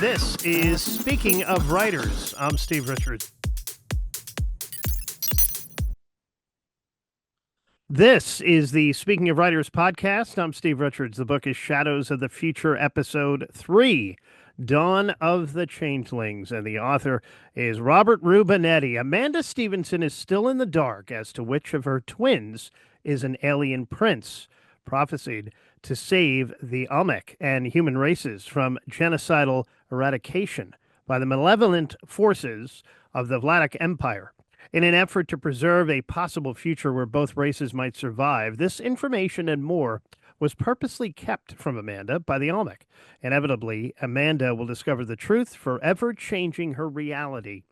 This is Speaking of Writers. I'm Steve Richards. This is the Speaking of Writers podcast. I'm Steve Richards. The book is Shadows of the Future, Episode 3, Dawn of the Changelings, and the author is Robert Rubinetti. Amanda Stevenson is still in the dark as to which of her twins is an alien prince, prophesied to save the Almec and human races from genocidal eradication by the malevolent forces of the Vladock Empire. In an effort to preserve a possible future where both races might survive, this information and more was purposely kept from Amanda by the Almec. Inevitably, Amanda will discover the truth, forever changing her reality,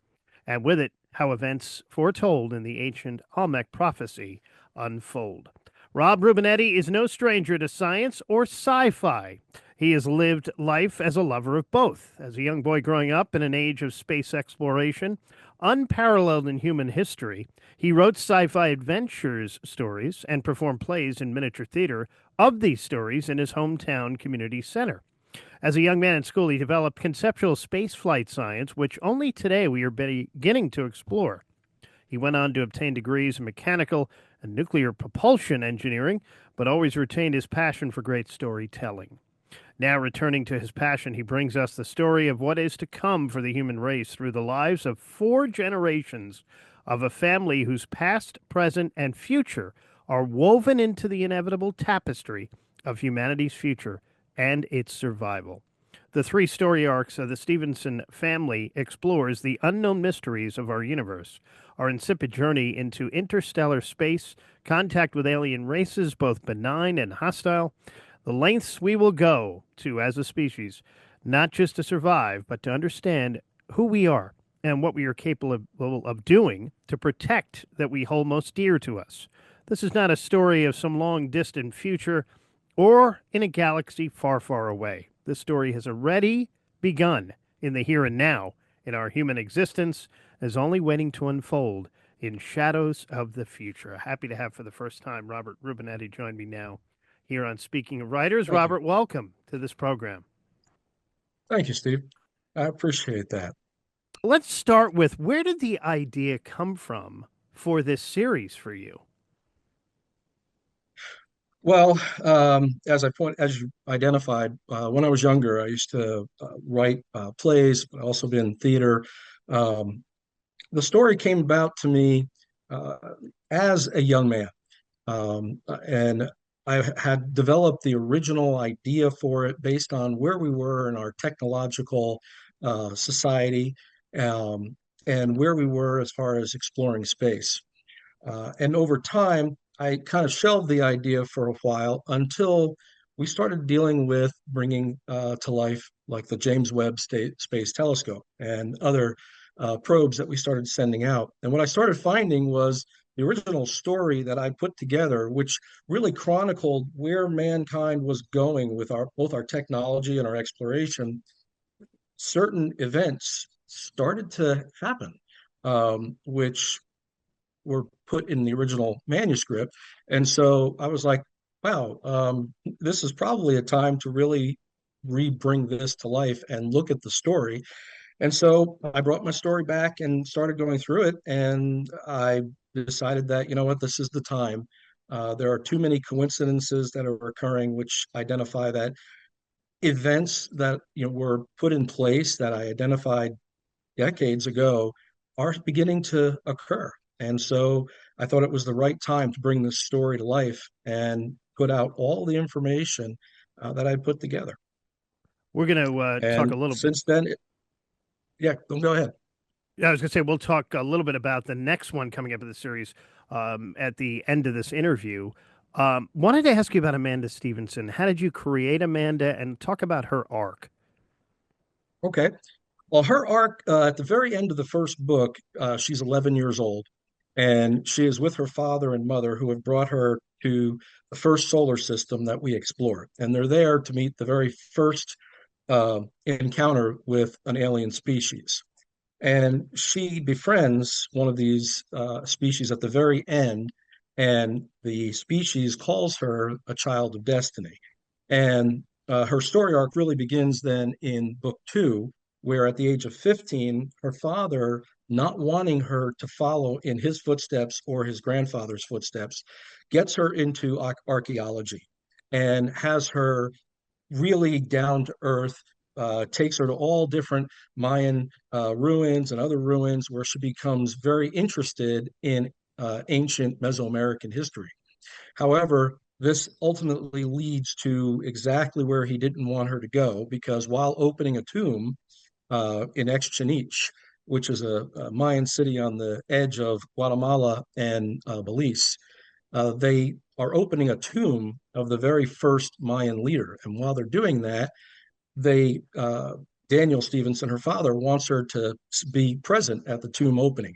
and with it, how events foretold in the ancient Almec prophecy unfold. Rob Rubinetti is no stranger to science or sci-fi. He has lived life as a lover of both. As a young boy growing up in an age of space exploration, unparalleled in human history, he wrote sci-fi adventures stories and performed plays in miniature theater of these stories in his hometown community center. As a young man in school, he developed conceptual spaceflight science, which only today we are beginning to explore. He went on to obtain degrees in mechanical and nuclear propulsion engineering, but always retained his passion for great storytelling. Now, returning to his passion, he brings us the story of what is to come for the human race through the lives of 4 generations of a family whose past, present, and future are woven into the inevitable tapestry of humanity's future and its survival. The 3 story arcs of the Stevenson family explores the unknown mysteries of our universe, our insipid journey into interstellar space, contact with alien races, both benign and hostile, the lengths we will go to as a species, not just to survive, but to understand who we are and what we are capable of doing to protect that we hold most dear to us. This is not a story of some long distant future or in a galaxy far, far away. This story has already begun in the here and now in our human existence, is only waiting to unfold in Shadows of the Future. Happy to have for the first time Robert Rubinetti join me now here on Speaking of Writers. Thank Robert, you. welcome to this program. Thank you, Steve. I appreciate that. Let's start with, where did the idea come from for this series for you? Well, as you identified, when I was younger, I used to write plays, but also been in theater. Um, the story came about to me uh, as a young man, and I had developed the original idea for it based on where we were in our technological society, and where we were as far as exploring space. And over time, I kind of shelved the idea for a while until we started dealing with bringing to life like the James Webb Space Telescope and other probes that we started sending out. And what I started finding was the original story that I put together, which really chronicled where mankind was going with both our technology and our exploration. Certain events started to happen, which were put in the original manuscript. And so I was like, wow, this is probably a time to really re-bring this to life and look at the story. And so I brought my story back and started going through it. And I decided that, you know what, this is the time. There are too many coincidences that are occurring, which identify that events that were put in place that I identified decades ago are beginning to occur. And so I thought it was the right time to bring this story to life and put out all the information that I put together. We're going to talk a And little bit. since then, yeah, go ahead. Yeah, I was going to say, we'll talk a little bit about the next one coming up in the series at the end of this interview. Wanted to ask you about Amanda Stevenson. How did you create Amanda, and talk about her arc? Okay. Well, her arc at the very end of the first book, she's 11 years old, and she is with her father and mother who have brought her to the first solar system that we explore. And they're there to meet the very first encounter with an alien species. And she befriends one of these species at the very end, and the species calls her a child of destiny. And her story arc really begins then in book 2, where at the age of 15, her father, not wanting her to follow in his footsteps or his grandfather's footsteps, gets her into archaeology and has her really down to earth, takes her to all different Mayan ruins and other ruins where she becomes very interested in ancient Mesoamerican history. However, this ultimately leads to exactly where he didn't want her to go, because while opening a tomb in Exchanich, which is a Mayan city on the edge of Guatemala and Belize, they are opening a tomb of the very first Mayan leader. And while they're doing that, they Daniel Stevenson, her father, wants her to be present at the tomb opening.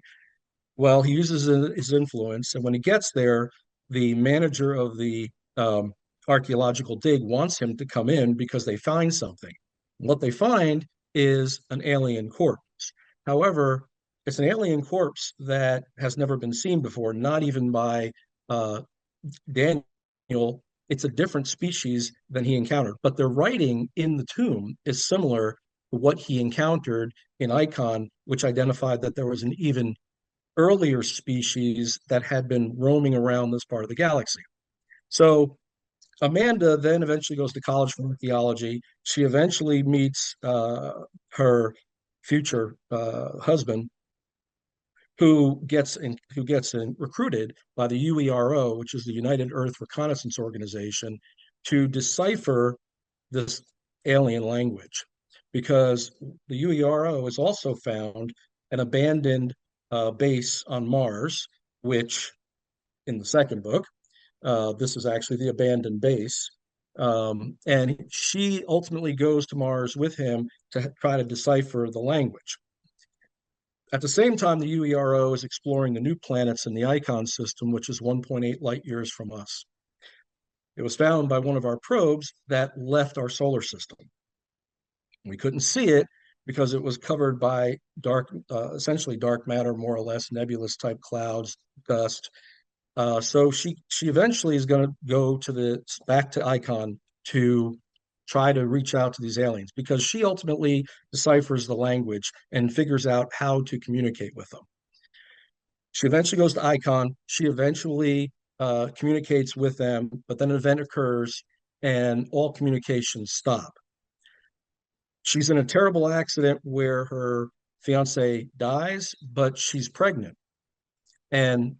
Well, he uses his influence, and when he gets there, the manager of the archaeological dig wants him to come in because they find something. What they find is an alien corpse. However, it's an alien corpse that has never been seen before, not even by uh, Daniel. It's a different species than he encountered, but the writing in the tomb is similar to what he encountered in Icon, which identified that there was an even earlier species that had been roaming around this part of the galaxy. So Amanda then eventually goes to college for archaeology. She eventually meets her future husband, who gets recruited by the UERO, which is the United Earth Reconnaissance Organization, to decipher this alien language, because the UERO has also found an abandoned base on Mars, which in the second book, this is actually the abandoned base. And she ultimately goes to Mars with him to try to decipher the language. At the same time, the UERO is exploring the new planets in the Icon system, which is 1.8 light years from us. It was found by one of our probes that left our solar system. We couldn't see it because it was covered by essentially dark matter, more or less nebulous type clouds, dust. So she eventually is going to go back to Icon to try to reach out to these aliens, because she ultimately deciphers the language and figures out how to communicate with them. She eventually goes to Icon. She eventually communicates with them, but then an event occurs and all communications stop. She's in a terrible accident where her fiance dies, but she's pregnant, and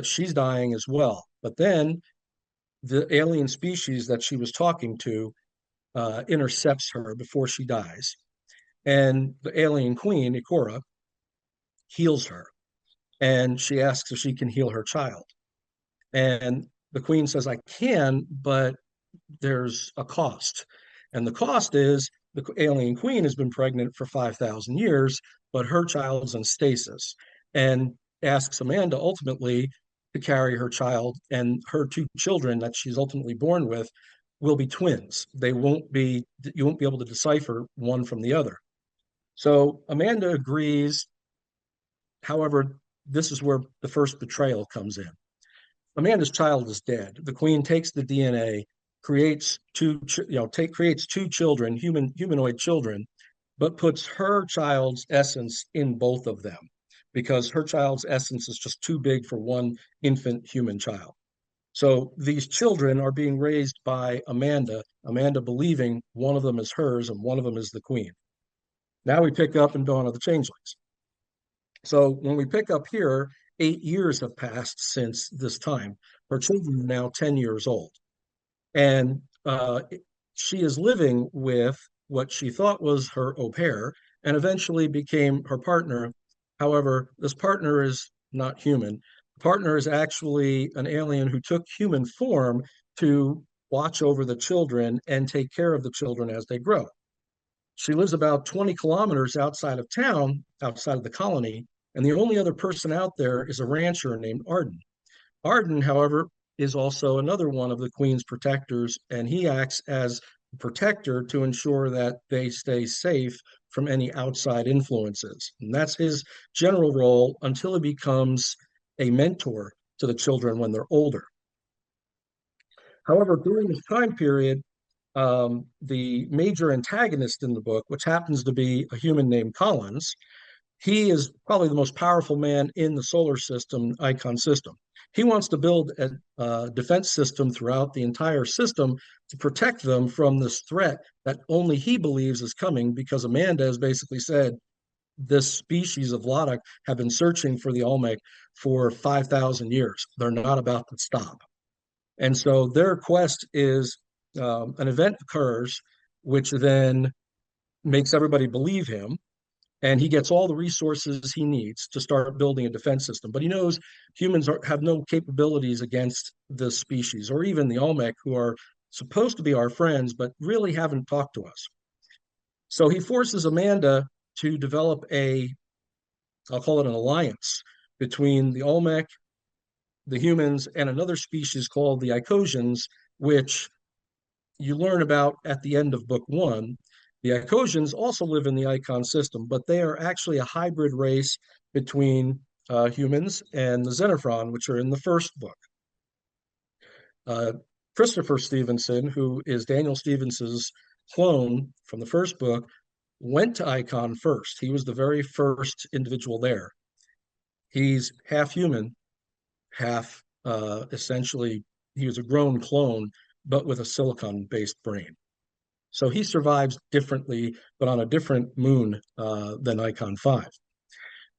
she's dying as well. But then the alien species that she was talking to intercepts her before she dies, and the alien queen Ikora heals her, and she asks if she can heal her child, and the queen says, "I can, but there's a cost." And the cost is the alien queen has been pregnant for 5,000 years, but her child's in stasis, and asks Amanda ultimately to carry her child, and her two children that she's ultimately born with will be twins. You won't be able to decipher one from the other. So Amanda agrees. However, this is where the first betrayal comes in. Amanda's child is dead. The queen takes the DNA, creates creates two children, humanoid children, but puts her child's essence in both of them, because her child's essence is just too big for one infant human child. So these children are being raised by Amanda believing one of them is hers and one of them is the queen. Now we pick up in Dawn of the Changelings. So when we pick up here, 8 years have passed since this time. Her children are now 10 years old. And she is living with what she thought was her au pair and eventually became her partner. However, this partner is not human. The partner is actually an alien who took human form to watch over the children and take care of the children as they grow. She lives about 20 kilometers outside of town, outside of the colony, and the only other person out there is a rancher named Arden. Arden, however, is also another one of the Queen's protectors, and he acts as a protector to ensure that they stay safe from any outside influences. And that's his general role until he becomes a mentor to the children when they're older. However, during this time period, the major antagonist in the book, which happens to be a human named Collins, he is probably the most powerful man in the solar system, icon system. He wants to build a defense system throughout the entire system to protect them from this threat that only he believes is coming, because Amanda has basically said this species of Vladock have been searching for the Almec for 5,000 years. They're not about to stop. And so their quest is an event occurs, which then makes everybody believe him, and he gets all the resources he needs to start building a defense system. But he knows humans have no capabilities against this species, or even the Almec, who are supposed to be our friends, but really haven't talked to us. So he forces Amanda to develop I'll call it an alliance between the Almec, the humans, and another species called the Icosians, which you learn about at the end of book one. The Icosians also live in the icon system, but they are actually a hybrid race between humans and the Xenophron, which are in the first book. Christopher Stevenson, who is Daniel Stevenson's clone from the first book, went to icon first. He was the very first individual there. He's half human, half essentially, he was a grown clone, but with a silicon-based brain. So he survives differently, but on a different moon than Icon 5.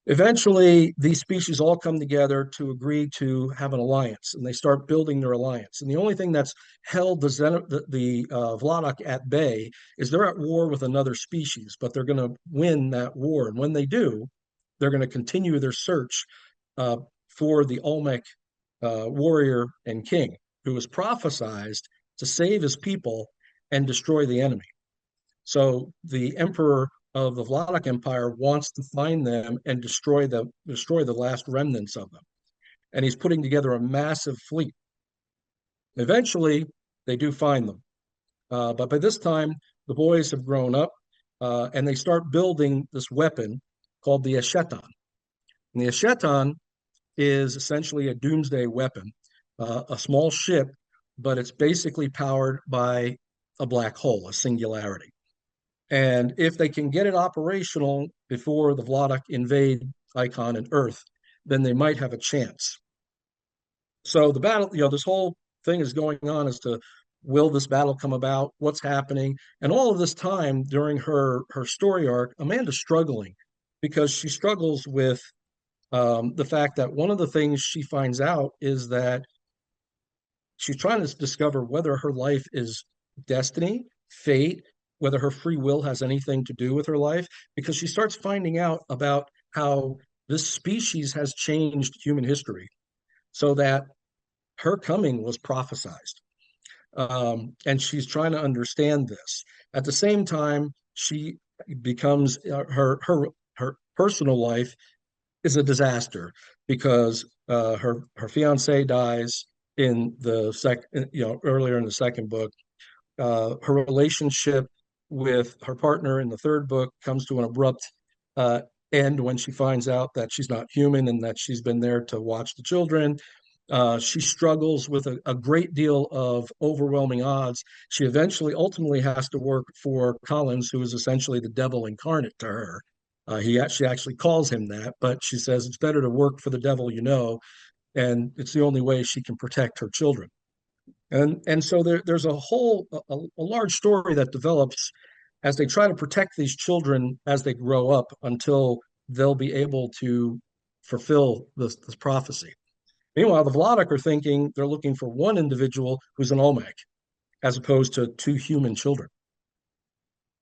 Eventually, these species all come together to agree to have an alliance, and they start building their alliance. And the only thing that's held the Vladock at bay is they're at war with another species, but they're going to win that war. And when they do, they're going to continue their search for the Almec warrior and king, who was prophesied to save his people and destroy the enemy. So the emperor of the Vladock Empire wants to find them and destroy the last remnants of them. And he's putting together a massive fleet. Eventually, they do find them. But by this time, the boys have grown up and they start building this weapon called the Eschaton. And the Eschaton is essentially a doomsday weapon, a small ship, but it's basically powered by a black hole, a singularity. And if they can get it operational before the Vladock invade Icon and Earth, then they might have a chance. So the battle, this whole thing is going on as to will this battle come about, what's happening, and all of this time during her story arc, Amanda's struggling because she struggles with the fact that one of the things she finds out is that she's trying to discover whether her life is destiny, fate, whether her free will has anything to do with her life, because she starts finding out about how this species has changed human history so that her coming was prophesied. And she's trying to understand this. At the same time, she becomes her personal life is a disaster because her fiance dies in the second, earlier in the second book. Her relationship with her partner in the third book comes to an abrupt end when she finds out that she's not human and that she's been there to watch the children. She struggles with a great deal of overwhelming odds. She ultimately has to work for Collins, who is essentially the devil incarnate to her. She actually calls him that, but she says it's better to work for the devil, and it's the only way she can protect her children. And so there's a large story that develops as they try to protect these children as they grow up until they'll be able to fulfill this prophecy. Meanwhile, the Vladock are thinking they're looking for one individual who's an Almec, as opposed to two human children.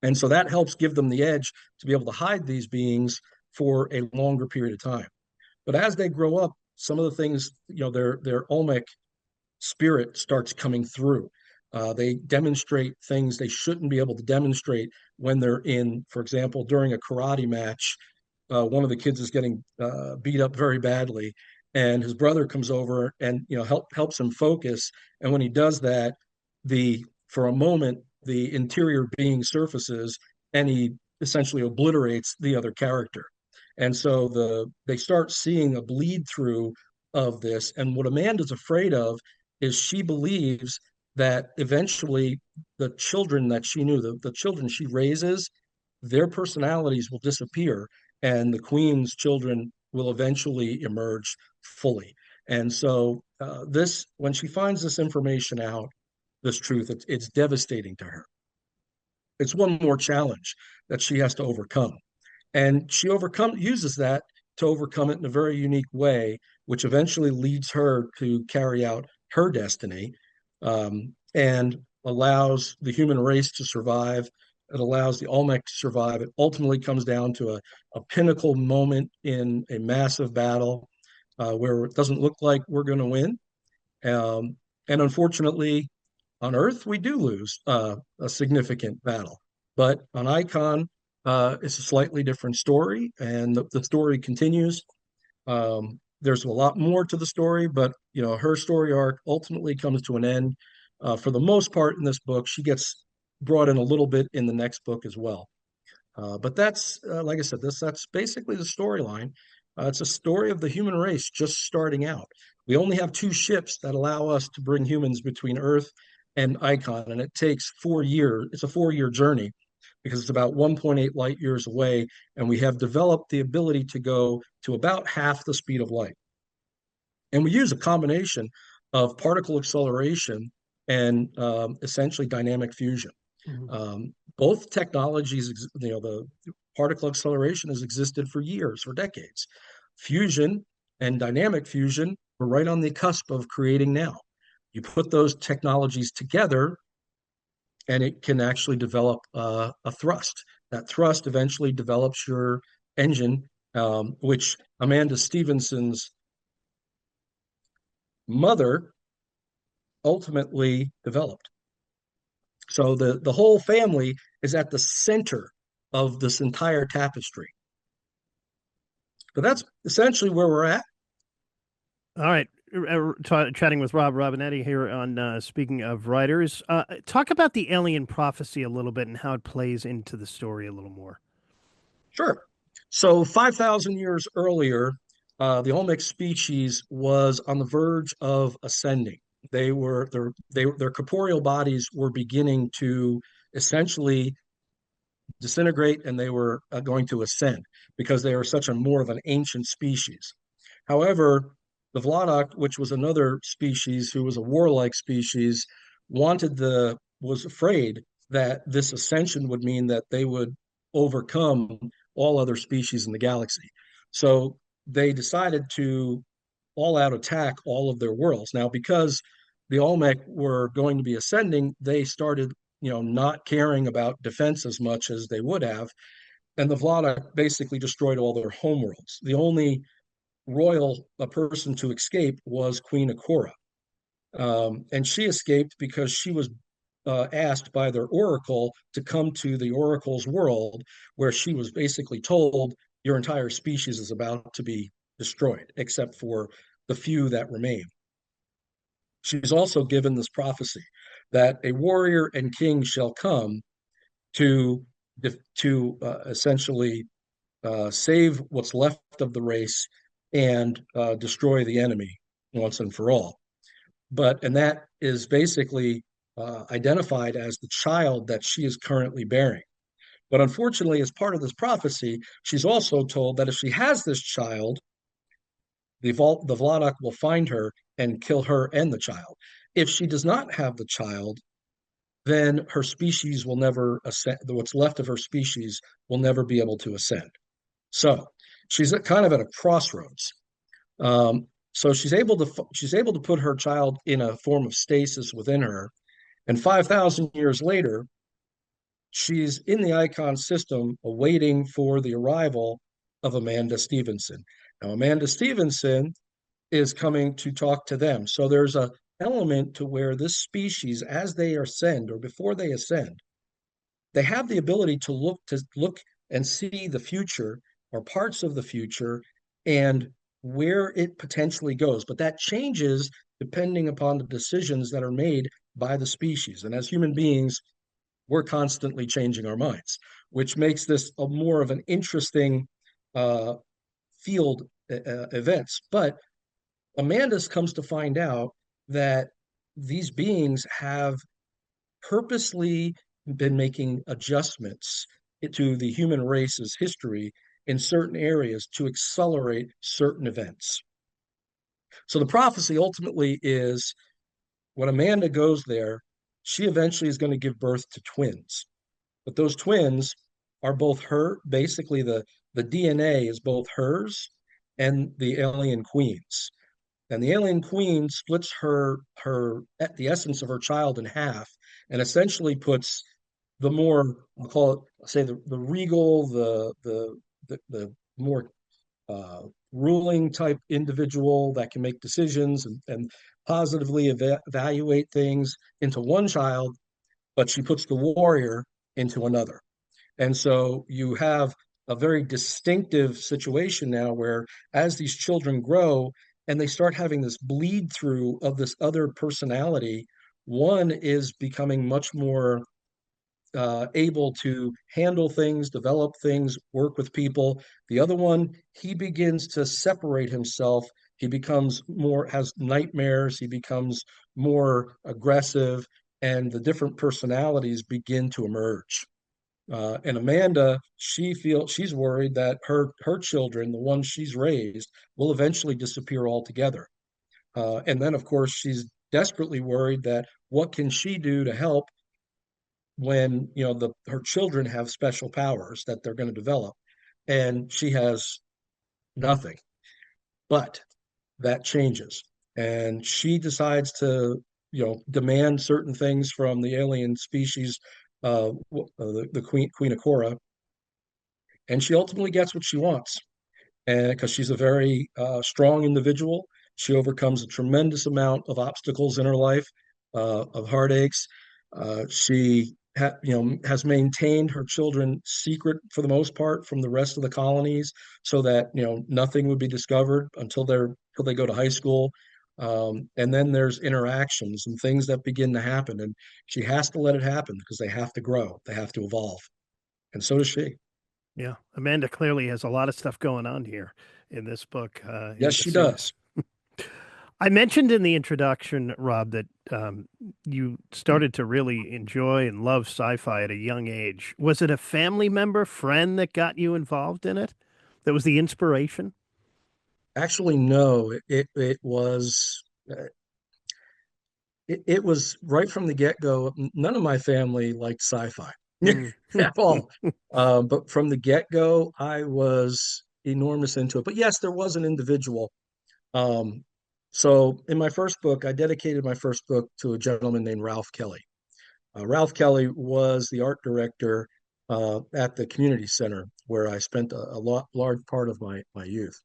And so that helps give them the edge to be able to hide these beings for a longer period of time. But as they grow up, some of the things, their Almec spirit starts coming through. They demonstrate things they shouldn't be able to demonstrate when they're for example, during a karate match, one of the kids is getting beat up very badly, and his brother comes over and helps him focus. And when he does that, for a moment, the interior being surfaces, and he essentially obliterates the other character. And so they start seeing a bleed through of this. And what Amanda's afraid of is she believes that eventually the children that she knew, the children she raises, their personalities will disappear, and the queen's children will eventually emerge fully. And so, when she finds this information out, this truth, it's devastating to her. It's one more challenge that she has to overcome. And she uses that to overcome it in a very unique way, which eventually leads her to carry out her destiny, and allows the human race to survive. It allows the Almec to survive. It ultimately comes down to a pinnacle moment in a massive battle, where it doesn't look like we're going to win. And unfortunately, on Earth, we do lose a significant battle. But on Icon, it's a slightly different story, and the story continues. There's a lot more to the story, but her story arc ultimately comes to an end. For the most part in this book, she gets brought in a little bit in the next book as well. But that's like I said, that's basically the storyline. It's a story of the human race just starting out. We only have two ships that allow us to bring humans between Earth and Icon, and it takes 4 years. It's a 4 year journey because it's about 1.8 light years away, and we have developed the ability to go to about half the speed of light. And we use a combination of particle acceleration and essentially dynamic fusion. Both technologies, the particle acceleration has existed for years, for decades. Fusion and dynamic fusion, we're right on the cusp of creating now. You put those technologies together, and it can actually develop a thrust. That thrust eventually develops your engine, which Amanda Stevenson's mother ultimately developed. So the whole family is at the center of this entire tapestry. But that's essentially where we're at. All right. Chatting with Rob Rubinetti here on Speaking of Writers. Talk about the alien prophecy a little bit and how it plays into the story a little more. Sure. So 5,000 years earlier, the Olmec species was on the verge of ascending. Their corporeal bodies were beginning to essentially disintegrate, and they were going to ascend because they are such a more of an ancient species. However, the Vladock, which was another species who was a warlike species, was afraid that this ascension would mean that they would overcome all other species in the galaxy. So they decided to all out attack all of their worlds. Now, because the Olmec were going to be ascending, they started, not caring about defense as much as they would have. And the Vlada basically destroyed all their homeworlds. The only royal person to escape was Queen Akora. And she escaped because she was asked by their oracle to come to the oracle's world, where she was basically told, your entire species is about to be destroyed, except for the few that remain. She's also given this prophecy that a warrior and king shall come to essentially save what's left of the race and destroy the enemy once and for all. And that is basically identified as the child that she is currently bearing. But unfortunately, as part of this prophecy, she's also told that if she has this child, the Vladock will find her and kill her and the child. If she does not have the child, then her species will never ascend. What's left of her species will never be able to ascend. So she's kind of at a crossroads. So she's able to put her child in a form of stasis within her, and 5,000 years later, she's in the Icon system, awaiting for the arrival of Amanda Stevenson. Now, Amanda Stevenson is coming to talk to them. So there's a element to where this species, as they ascend or before they ascend, they have the ability to look and see the future or parts of the future and where it potentially goes. But that changes depending upon the decisions that are made by the species. And as human beings, we're constantly changing our minds, which makes this a more of an interesting field events. But Amanda's comes to find out that these beings have purposely been making adjustments to the human race's history in certain areas to accelerate certain events. So the prophecy ultimately is when Amanda goes there, she eventually is going to give birth to twins. But those twins are both her, basically the DNA is both hers and the alien queen's. And the alien queen splits her the essence of her child in half and essentially puts the more, I'll call it, say the regal, the more ruling type individual that can make decisions and positively evaluate things into one child, but she puts the warrior into another. And so you have a very distinctive situation now where as these children grow and they start having this bleed through of this other personality, one is becoming much more able to handle things, develop things, work with people. The other one, he begins to separate himself. He becomes more, has nightmares. He becomes more aggressive, and the different personalities begin to emerge. And Amanda, she's worried that her children, the ones she's raised, will eventually disappear altogether. And then, of course, she's desperately worried that what can she do to help when her children have special powers that they're going to develop, and she has nothing. But that changes, and she decides to demand certain things from the alien species, the Queen Akora, and she ultimately gets what she wants. And because she's a very strong individual, she overcomes a tremendous amount of obstacles in her life, of heartaches. She has maintained her children secret for the most part from the rest of the colonies, so that nothing would be discovered until they go to high school. And then there's interactions and things that begin to happen, and she has to let it happen because they have to grow, they have to evolve, and so does she. Yeah, Amanda clearly has a lot of stuff going on here in this book, in Yes, the she series. does. I mentioned in the introduction, Rob, that you started to really enjoy and love sci-fi at a young age. Was it a family member, friend that got you involved in it? That was the inspiration? Actually, no. It was it was right from the get-go. None of my family liked sci-fi Mm. at all. But from the get-go, I was enormous into it. But yes, there was an individual. Um, so in my first book, I dedicated my first book to a gentleman named Ralph Kelly. Ralph Kelly was the art director at the community center where I spent large part of my youth,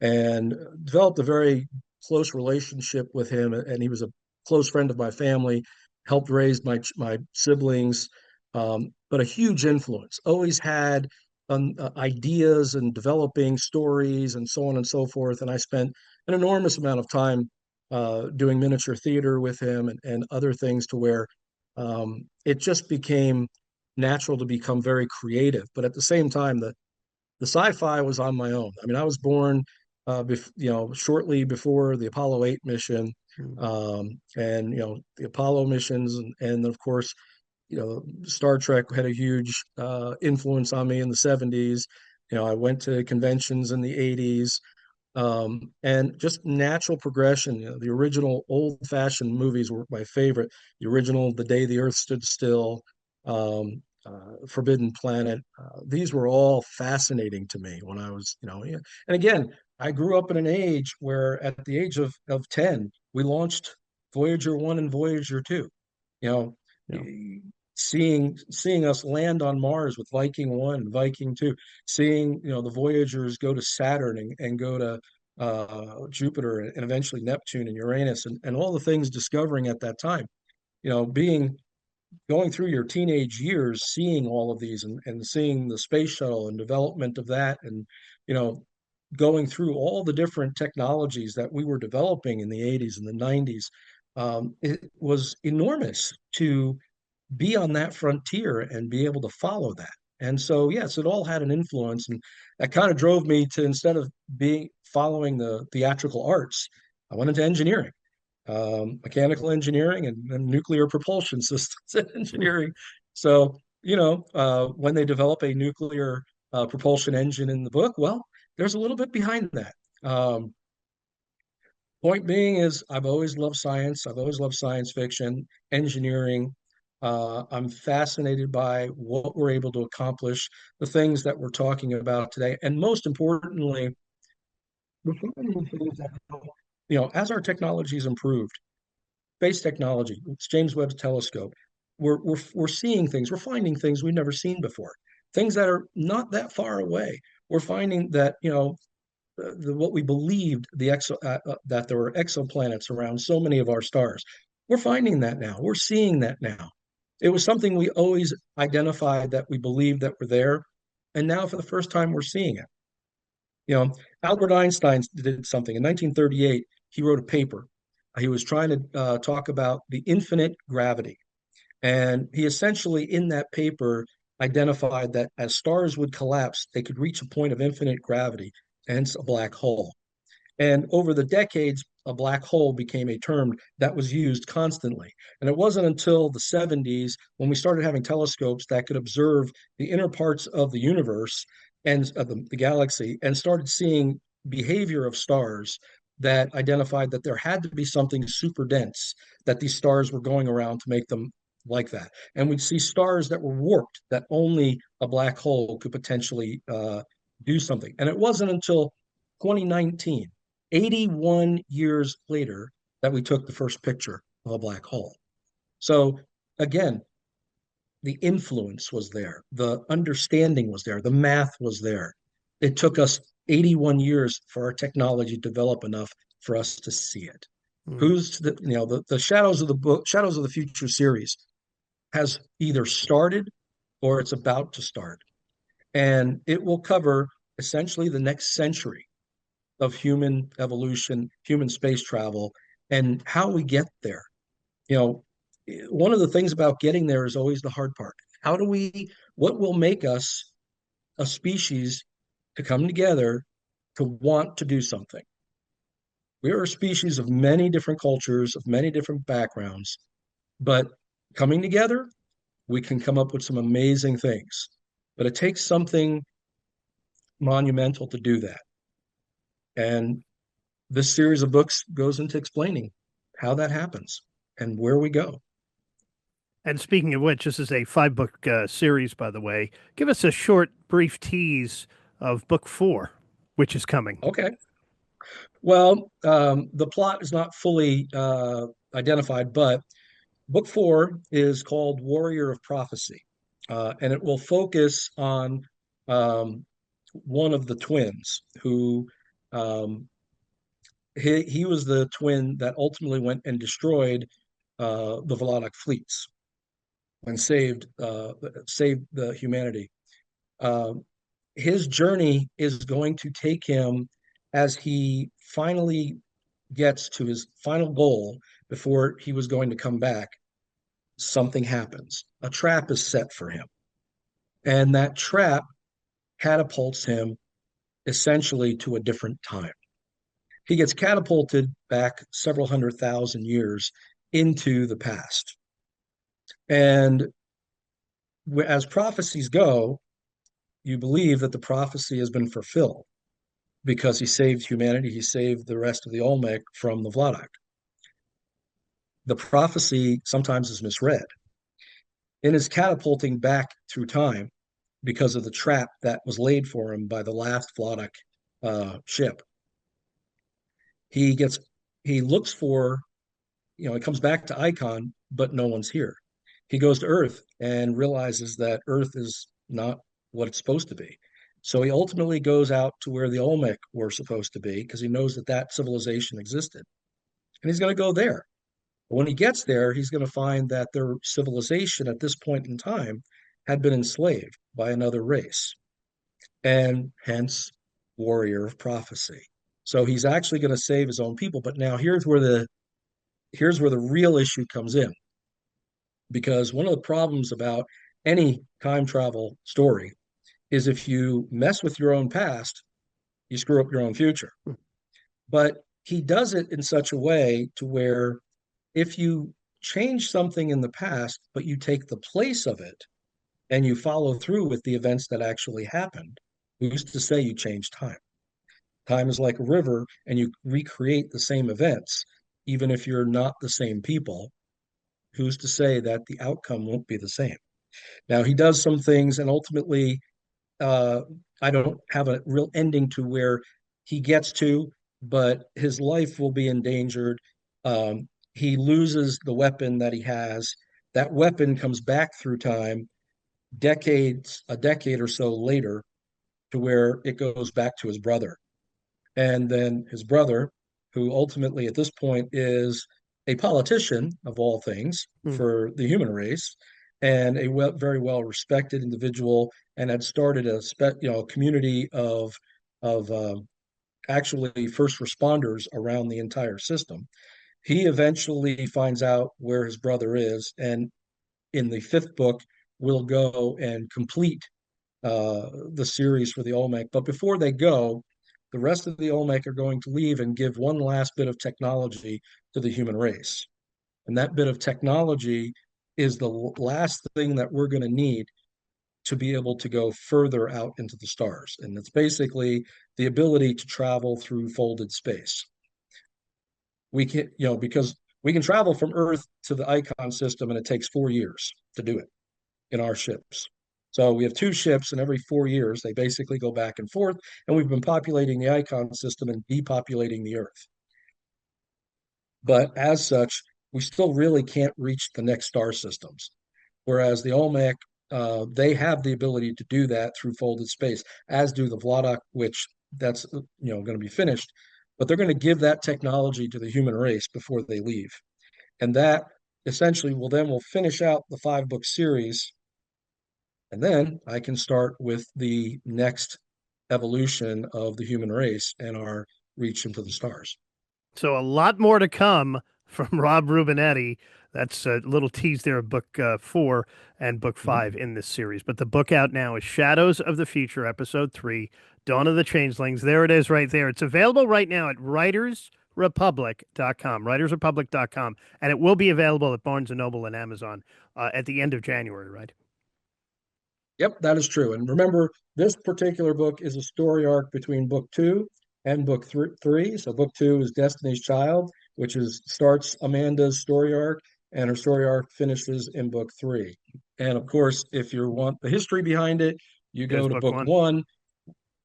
and developed a very close relationship with him. And he was a close friend of my family, helped raise my siblings, but a huge influence. Always had ideas and developing stories and so on and so forth. And I spent an enormous amount of time doing miniature theater with him and other things to where it just became natural to become very creative. But at the same time, the sci-fi was on my own. I mean, I was born, shortly before the Apollo 8 mission, Mm. and the Apollo missions, and of course, Star Trek had a huge influence on me in the '70s. I went to conventions in the '80s, and just natural progression. The original old-fashioned movies were my favorite. The original The Day the Earth Stood Still, Forbidden Planet. These were all fascinating to me when I was, yeah. And again, I grew up in an age where at the age of 10, we launched Voyager 1 and Voyager 2. You know, Yeah. seeing us land on Mars with Viking 1 and Viking 2, seeing, the Voyagers go to Saturn and go to Jupiter and eventually Neptune and Uranus and all the things discovering at that time. Being going through your teenage years, seeing all of these and seeing the space shuttle and development of that, and you know going through all the different technologies that we were developing in the '80s and the '90s, it was enormous to be on that frontier and be able to follow that. And so, yes, it all had an influence, and that kind of drove me to, instead of being following the theatrical arts, I went into engineering. mechanical engineering and nuclear propulsion systems engineering. So, when they develop a nuclear propulsion engine in the book, well, there's a little bit behind that. Point being is I've always loved science. I've always loved science fiction, engineering. I'm fascinated by what we're able to accomplish, the things that we're talking about today, and most importantly, we're finding things that, as our technology's improved, space technology, it's James Webb's telescope, we're seeing things, we're finding things we've never seen before, things that are not that far away. We're finding that, what we believed that there were exoplanets around so many of our stars. We're finding that now. We're seeing that now. It was something we always identified that we believed that were there, and now for the first time we're seeing it. Albert Einstein did something in 1938. He wrote a paper. He was trying to talk about the infinite gravity, and he essentially in that paper identified that as stars would collapse, they could reach a point of infinite gravity, hence a black hole. And over the decades, a black hole became a term that was used constantly. And it wasn't until the 70s when we started having telescopes that could observe the inner parts of the universe and of the galaxy and started seeing behavior of stars that identified that there had to be something super dense that these stars were going around to make them like that. And we'd see stars that were warped that only a black hole could potentially do something. And it wasn't until 2019, 81 years later, that we took the first picture of a black hole. So again, the influence was there, the understanding was there, the math was there. It took us 81 years for our technology to develop enough for us to see it. Who's the Shadows of the Book, Shadows of the Future series has either started or it's about to start. And it will cover essentially the next century of human evolution, human space travel, and how we get there. You know, one of the things about getting there is always the hard part. What will make us a species to come together to want to do something? We are a species of many different cultures, of many different backgrounds, but coming together, we can come up with some amazing things. But it takes something monumental to do that. And this series of books goes into explaining how that happens and where we go. And speaking of which, this is a 5-book series, by the way. Give us a short, brief tease of book 4, which is coming. Okay. Well, the plot is not fully identified, but book 4 is called Warrior of Prophecy, and it will focus on one of the twins who he was the twin that ultimately went and destroyed the Vladock fleets and saved the humanity. Uh, his journey is going to take him as he finally gets to his final goal before he was going to come back. Something happens. A trap is set for him. And that trap catapults him essentially to a different time. He gets catapulted back several 100,000 years into the past. And as prophecies go, you believe that the prophecy has been fulfilled because he saved humanity, he saved the rest of the Almec from the Vladock. The prophecy sometimes is misread. In his catapulting back through time, because of the trap that was laid for him by the last Vladock ship, he looks for, he comes back to Icon, but no one's here. He goes to Earth and realizes that Earth is not what it's supposed to be. So he ultimately goes out to where the Olmec were supposed to be because he knows that civilization existed. And he's going to go there. But when he gets there, he's going to find that their civilization at this point in time had been enslaved by another race, and hence warrior of prophecy. So he's actually going to save his own people. But now here's where the real issue comes in. Because one of the problems about any time travel story is if you mess with your own past, you screw up your own future. But he does it in such a way to where if you change something in the past, but you take the place of it and you follow through with the events that actually happened, who's to say you change time? Time is like a river, and you recreate the same events, even if you're not the same people. Who's to say that the outcome won't be the same? Now, he does some things, and ultimately, uh, I don't have a real ending to where he gets to, but his life will be endangered. He loses the weapon that he has. That weapon comes back through time, a decade or so later, to where it goes back to his brother. And then his brother, who ultimately at this point is a politician of all things Hmm. for the human race, and a very well respected individual, and had started a community of actually first responders around the entire system. He eventually finds out where his brother is, and in the fifth book will go and complete the series for the Almec. But before they go, the rest of the Olmec are going to leave and give one last bit of technology to the human race. And that bit of technology is the last thing that we're going to need to be able to go further out into the stars. And it's basically the ability to travel through folded space. We can, because we can travel from Earth to the Icon system, and it takes 4 years to do it in our ships. So we have two ships, and every 4 years they basically go back and forth, and we've been populating the Icon system and depopulating the Earth. But as such, we still really can't reach the next star systems. Whereas the Olmec, they have the ability to do that through folded space, as do the Vladock, which that's going to be finished. But they're going to give that technology to the human race before they leave, and that essentially will finish out the 5 book series, and then I can start with the next evolution of the human race and our reach into the stars. So a lot more to come from Rob Rubinetti. That's a little tease there of book 4 and book Mhm. 5 in this series. But the book out now is Shadows of the Future, Episode 3, Dawn of the Changelings. There it is right there. It's available right now at writersrepublic.com, and it will be available at Barnes & Noble and Amazon at the end of January, right? Yep, that is true. And remember, this particular book is a story arc between book 2 and book three. So book 2 is Destiny's Child, which is starts Amanda's story arc, and her story arc finishes in book 3. And of course, if you want the history behind it, you There's go to book book 1. 1,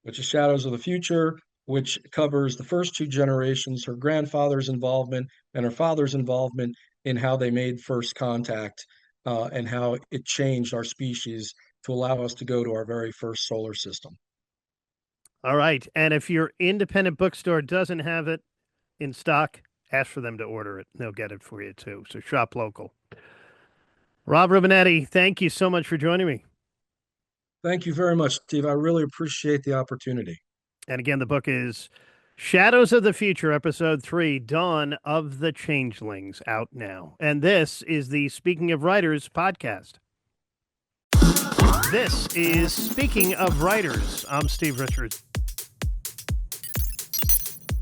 which is Shadows of the Future, which covers the first 2 generations, her grandfather's involvement and her father's involvement in how they made first contact, and how it changed our species to allow us to go to our very first solar system. All right. And if your independent bookstore doesn't have it in stock, ask for them to order it. They'll get it for you too. So shop local. Rob Rubinetti, thank you so much for joining me. Thank you very much, Steve. I really appreciate the opportunity. And again, the book is Shadows of the Future, Episode 3, Dawn of the Changelings, out now. And this is the Speaking of Writers podcast. This is Speaking of Writers. I'm Steve Richards.